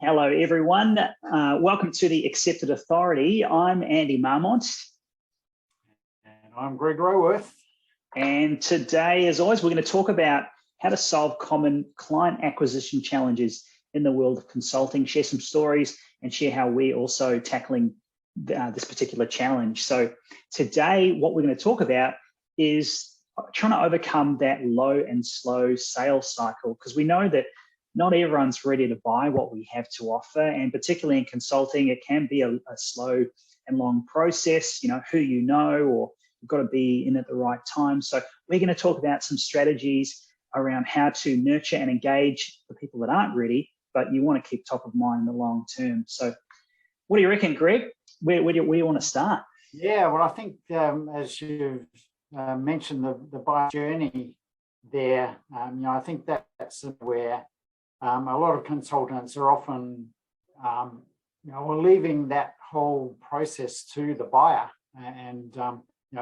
Hello, everyone. Welcome to the Accepted Authority. I'm Andy Marmont. And I'm Greg Roworth. And today, as always, we're going to talk about how to solve common client acquisition challenges in the world of consulting, share some stories, and share how we're also tackling this particular challenge. So today, what we're going to talk about is trying to overcome that low and slow sales cycle, because we know that not everyone's ready to buy what we have to offer. And particularly in consulting, it can be a slow and long process, who you know, or you've got to be in at the right time. So we're going to talk about some strategies around how to nurture and engage the people that aren't ready, but you want to keep top of mind in the long term. So what do you reckon, Greg? Where do you want to start? Yeah, well, I think as you've mentioned the buyer journey there, I think that's where a lot of consultants are often, leaving that whole process to the buyer and,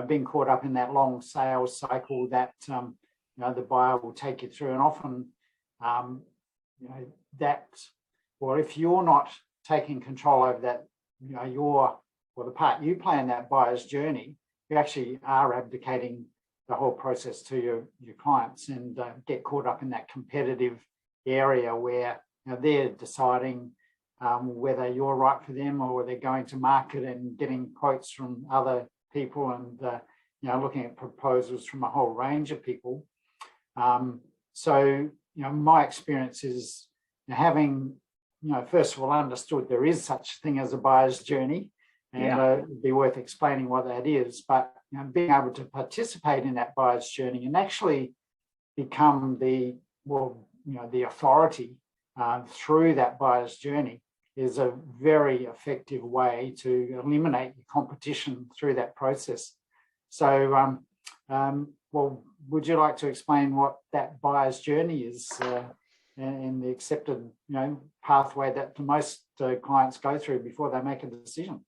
being caught up in that long sales cycle that, the buyer will take you through. And often, if you're not taking control over that, the part you play in that buyer's journey, you actually are abdicating the whole process to your clients and get caught up in that competitive area where they're deciding whether you're right for them, or they're going to market and getting quotes from other people and looking at proposals from a whole range of people. My experience is having first of all understood there is such a thing as a buyer's journey, and it'd be worth explaining what that is, but being able to participate in that buyer's journey and actually become the authority through that buyer's journey is a very effective way to eliminate the competition through that process. So, would you like to explain what that buyer's journey is and the accepted, pathway that most clients go through before they make a decision?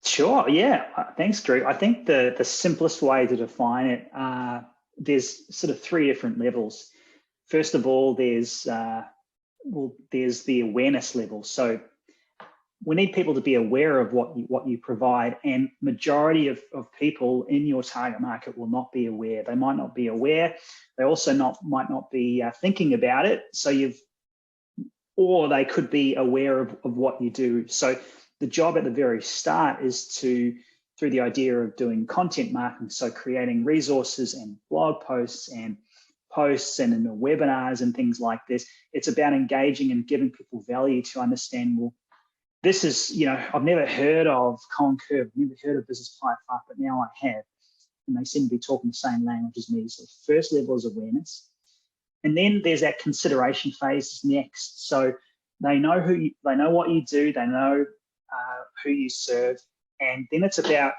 Sure. Yeah. Thanks, Drew. I think the simplest way to define it, there's sort of three different levels. First of all, there's the awareness level. So we need people to be aware of what you provide, and majority of people in your target market will not be aware. They might not be aware. They also might not be thinking about it. Or they could be aware of what you do. So the job at the very start is through the idea of doing content marketing, so creating resources and blog posts and in the webinars and things like this. It's about engaging and giving people value to understand, well, this is, I've never heard of Colin Curve, never heard of Business Firefight, but now I have. And they seem to be talking the same language as me. So first level is awareness. And then there's that consideration phase next. So they know what you do, they know who you serve. And then it's about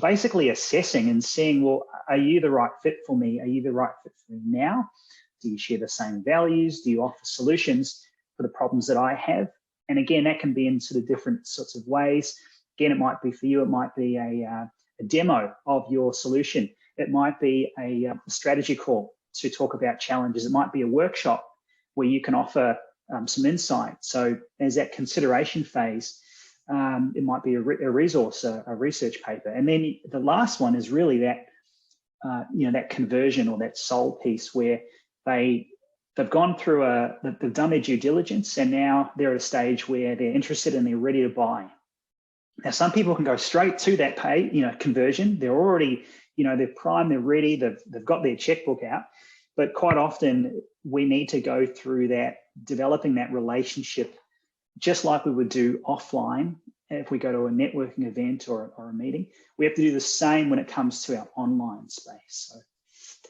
basically assessing and seeing, well, are you the right fit for me? Are you the right fit for me now? Do you share the same values? Do you offer solutions for the problems that I have? And again, that can be in sort of different sorts of ways. Again, it might be for you, it might be a demo of your solution. It might be a strategy call to talk about challenges. It might be a workshop where you can offer some insight. So there's that consideration phase. It might be a resource, a research paper. And then the last one is really that, that conversion or that sold piece where they've gone through they've done their due diligence, and now they're at a stage where they're interested and they're ready to buy. Now, some people can go straight to that conversion. They're already, they're primed, they're ready, they've got their checkbook out. But quite often we need to go through that, developing that relationship, just like we would do offline. If we go to a networking event or a meeting, we have to do the same when it comes to our online space. So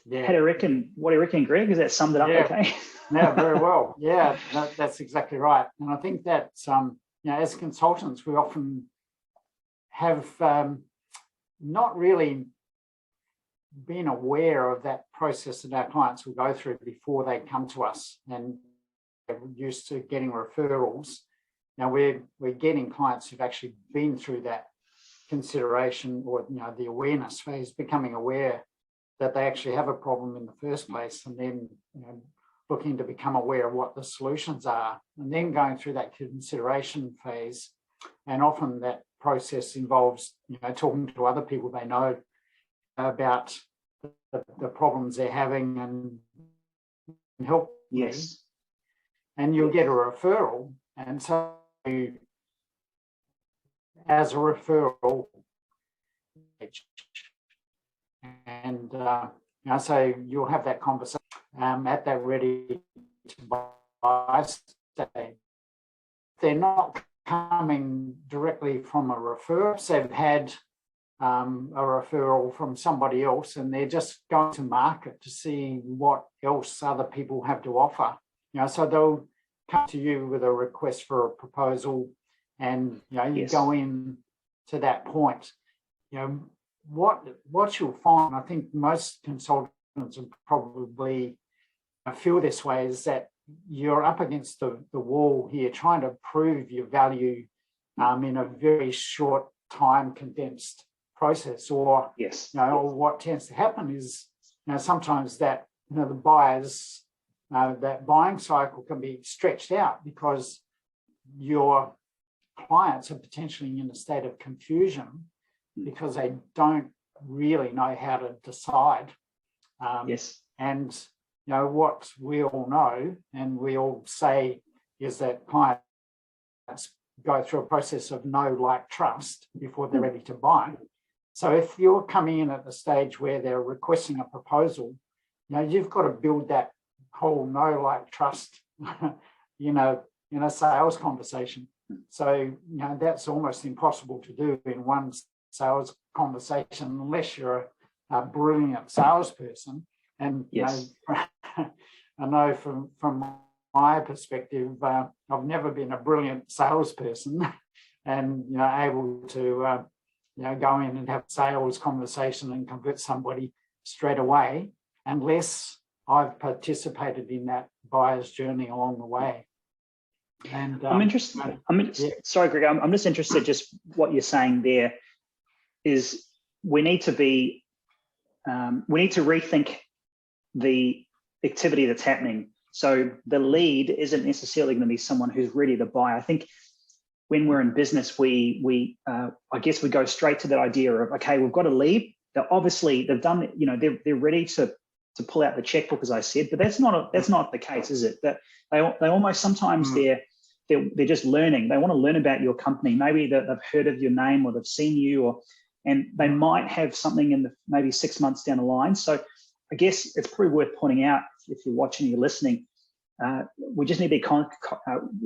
what do you reckon, Greg? Has that summed it up okay? Yeah, very well. Yeah, that's exactly right. And I think that, as consultants, we often have not really been aware of that process that our clients will go through before they come to us, and we're used to getting referrals. Now we're getting clients who've actually been through that consideration or the awareness phase, becoming aware that they actually have a problem in the first place, and then looking to become aware of what the solutions are, and then going through that consideration phase. And often that process involves, talking to other people they know about the problems they're having and help. Yes. And you'll get a referral. And so as a referral, and so you'll have that conversation at that ready to buy stage. They're not coming directly from a referral. So they've had a referral from somebody else, and they're just going to market to see what else other people have to offer. So they'll come to you with a request for a proposal, and you go in to that point. What you'll find, I think most consultants will probably feel this way, is that you're up against the wall here, trying to prove your value in a very short time, condensed process. Or what tends to happen is sometimes that the buyers that buying cycle can be stretched out because your clients are potentially in a state of confusion because they don't really know how to decide. And what we all know and we all say is that clients go through a process of know, like, trust before they're ready to buy. So if you're coming in at the stage where they're requesting a proposal, you've got to build that whole know, like, trust, in a sales conversation. So, that's almost impossible to do in one sales conversation unless you're a brilliant salesperson. And I know from my perspective, I've never been a brilliant salesperson and able to go in and have a sales conversation and convert somebody straight away, unless I've participated in that buyer's journey along the way. And I'm interested. Sorry, Greg. I'm just interested. Just what you're saying there is we need to rethink the activity that's happening. So the lead isn't necessarily going to be someone who's ready to buy. I think when we're in business, we I guess we go straight to that idea of, okay, we've got a lead. They've done, they're ready to pull out the checkbook, as I said, but that's not the case, is it? That they almost sometimes they're just learning. They want to learn about your company. Maybe they've heard of your name or they've seen you, and they might have something in maybe 6 months down the line. So I guess it's probably worth pointing out, if you're watching, you're listening, we just need to be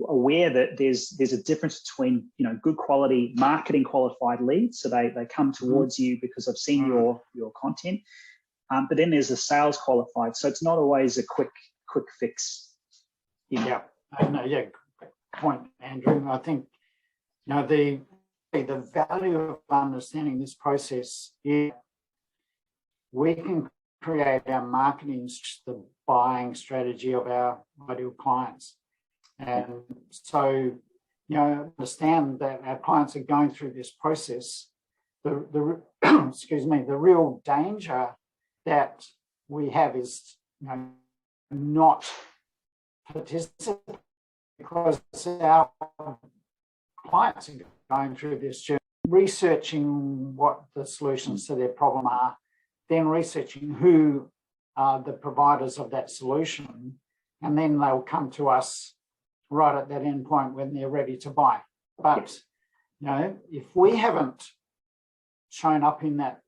aware that there's a difference between good quality marketing qualified leads, so they come towards you because they've seen your content, but then there's a sales qualified, so it's not always a quick fix. Good point, Andrew. I think the value of understanding this process is we can create our marketing, the buying strategy of our ideal clients. And so, understand that our clients are going through this process. The the real danger that we have is not participating because our clients are going through this journey, researching what the solutions to their problem are, then researching who are the providers of that solution, and then they'll come to us right at that end point when they're ready to buy. But if we haven't shown up in that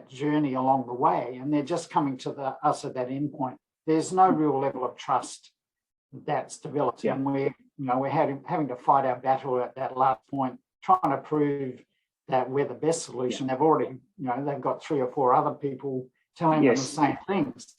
journey along the way, and they're just coming to us at that end point, there's no real level of trust that's developed, and we're having to fight our battle at that last point, trying to prove that we're the best solution. They've already, they've got 3 or 4 other people telling them the same things.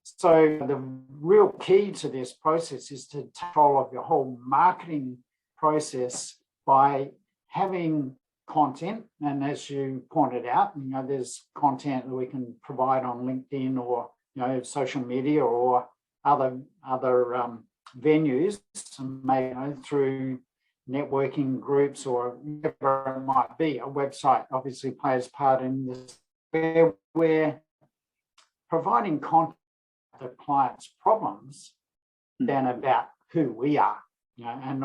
So the real key to this process is to take control of your whole marketing process by having content. And as you pointed out, there's content that we can provide on LinkedIn or social media or other venues, maybe through networking groups or whatever it might be. A website obviously plays part in this, where we're providing content the client's problems than about who we are. And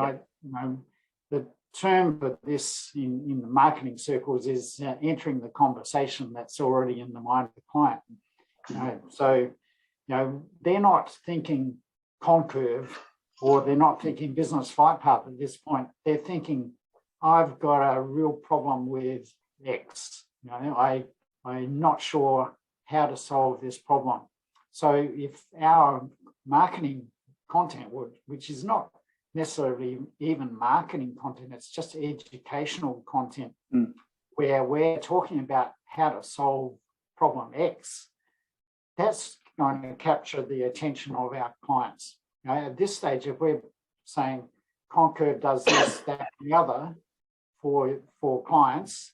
the term for this in the marketing circles is entering the conversation that's already in the mind of the client. So they're not thinking Concurve, or they're not thinking business flight path at this point. They're thinking, I've got a real problem with X. I'm not sure how to solve this problem. So if our marketing content, which is not necessarily even marketing content, it's just educational content, where we're talking about how to solve problem X, that's going to capture the attention of our clients. At this stage, if we're saying Concurve does this, that, and the other for clients,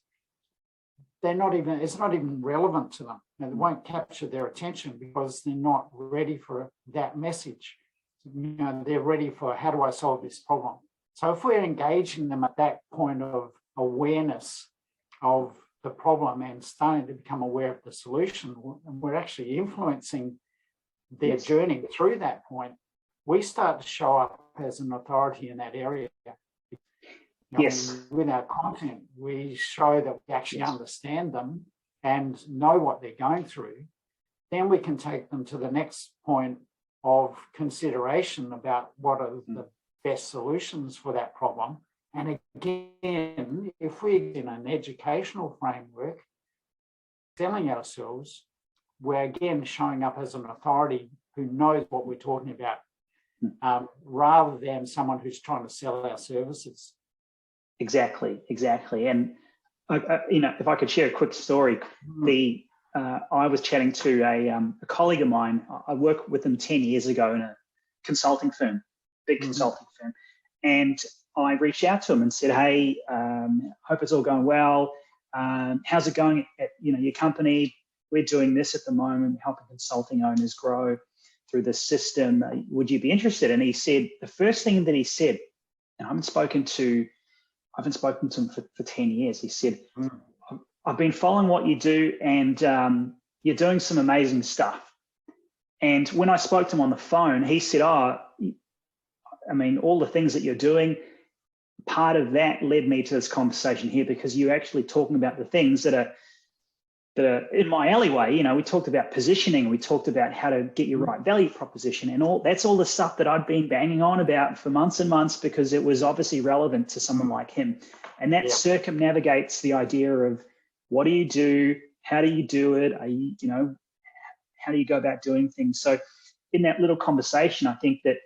it's not even relevant to them. They won't capture their attention because they're not ready for that message. They're ready for, how do I solve this problem? So if we're engaging them at that point of awareness of the problem and starting to become aware of the solution, and we're actually influencing their journey through that point, we start to show up as an authority in that area. With our content, we show that we actually understand them and know what they're going through. Then we can take them to the next point of consideration about what are the best solutions for that problem. And again, if we're in an educational framework, selling ourselves, we're again showing up as an authority who knows what we're talking about, rather than someone who's trying to sell our services. Exactly. And if I could share a quick story, I was chatting to a colleague of mine. I worked with him 10 years ago in a consulting firm, big consulting firm, and I reached out to him and said, "Hey, hope it's all going well. How's it going at your company? We're doing this at the moment, helping consulting owners grow through this system. Would you be interested?" And he said, the first thing that he said, and I haven't spoken to him for 10 years. He said, "I've been following what you do, and you're doing some amazing stuff." And when I spoke to him on the phone, he said, all the things that you're doing, part of that led me to this conversation here, because you're actually talking about the things that are in my alleyway. We talked about positioning, we talked about how to get your right value proposition, and that's all the stuff that I'd been banging on about for months and months, because it was obviously relevant to someone like him. And that circumnavigates the idea of, what do you do? How do you do it? How do you go about doing things? So in that little conversation, I think that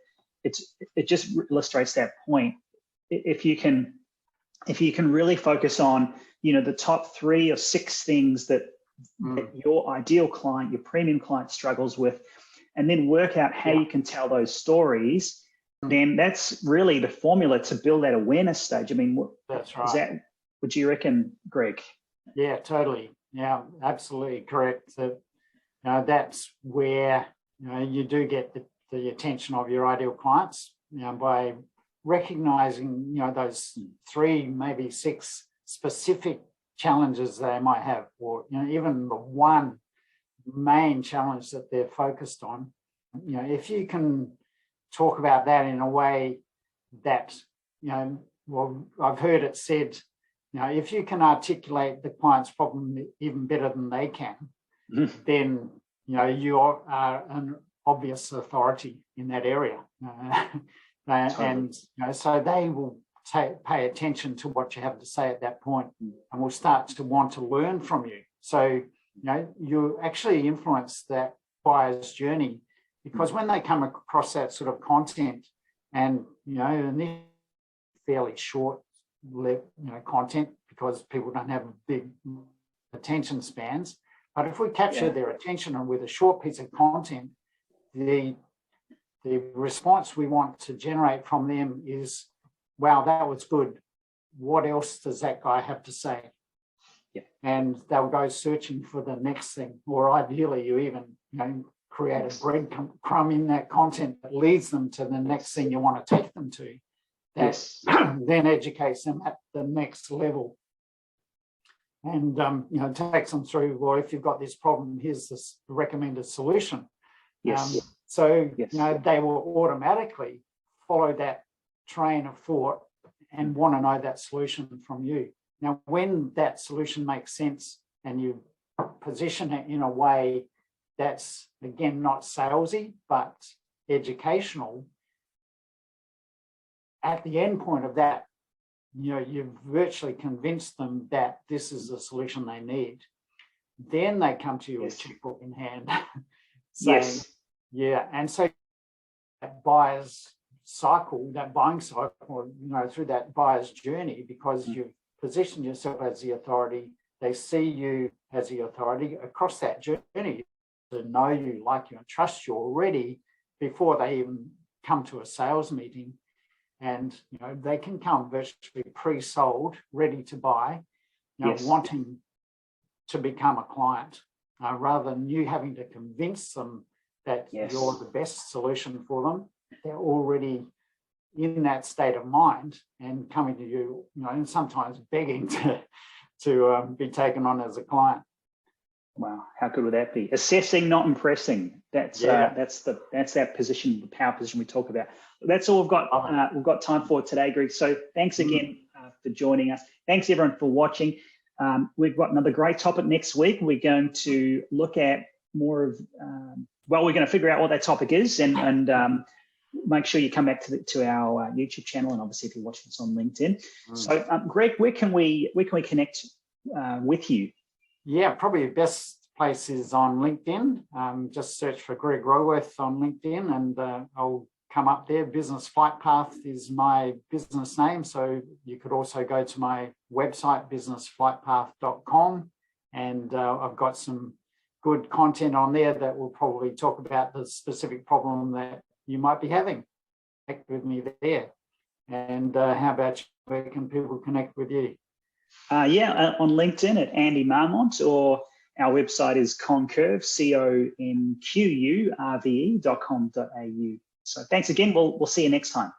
it just illustrates that point. If you can really focus on, the top 3 or 6 things that your ideal client, your premium client struggles with, and then work out how you can tell those stories, then that's really the formula to build that awareness stage. That's right. Would you reckon, Greg? Yeah, totally. Yeah, absolutely correct. So, that's where you do get the attention of your ideal clients, by recognizing those 3, maybe 6 specific challenges they might have, or even the one main challenge that they're focused on. If you can talk about that in a way that I've heard it said, if you can articulate the client's problem even better than they can, then you are an obvious authority in that area, and so they will pay attention to what you have to say at that point, and will start to want to learn from you. So you actually influence that buyer's journey, because when they come across that sort of content, and fairly short content, because people don't have big attention spans, but if we capture their attention, and with a short piece of content, the response we want to generate from them is, wow, that was good. What else does that guy have to say? Yeah. And they'll go searching for the next thing, or ideally you even create a breadcrumb in that content that leads them to the next thing you want to take them to. That then educates them at the next level, and takes them through, well, if you've got this problem, here's this recommended solution. Yes. So, Yes. they will automatically follow that train of thought and want to know that solution from you. Now, when that solution makes sense and you position it in a way that's, again, not salesy, but educational, at the end point of that, you've virtually convinced them that this is the solution they need. Then they come to you with a checkbook in hand saying, yeah. And so that buyer's cycle, that buying cycle, through that buyer's journey, because you've positioned yourself as the authority, they see you as the authority across that journey to know you, like you, and trust you already before they even come to a sales meeting. And they can come virtually pre-sold, ready to buy, wanting to become a client, rather than you having to convince them that you're the best solution for them. They're already in that state of mind and coming to you, and sometimes begging to be taken on as a client. Wow, how good would that be? Assessing, not impressing. That's that position, the power position we talk about. That's all we've got time for today, Greg. So thanks again for joining us. Thanks everyone for watching. We've got another great topic next week. We're going to look at more of we're going to figure out what that topic is and make sure you come back to our YouTube channel, and obviously if you're watching this on LinkedIn. So Greg, where can we connect with you? Yeah, probably the best place is on LinkedIn. Just search for Greg Roworth on LinkedIn and I'll come up there. Business Flight Path is my business name. So you could also go to my website, businessflightpath.com, and I've got some good content on there that will probably talk about the specific problem that you might be having. Connect with me there. And how about you? Where can people connect with you? On LinkedIn at Andy Marmont, or our website is Concurve, CONQURVE.com.au. So thanks again. We'll see you next time.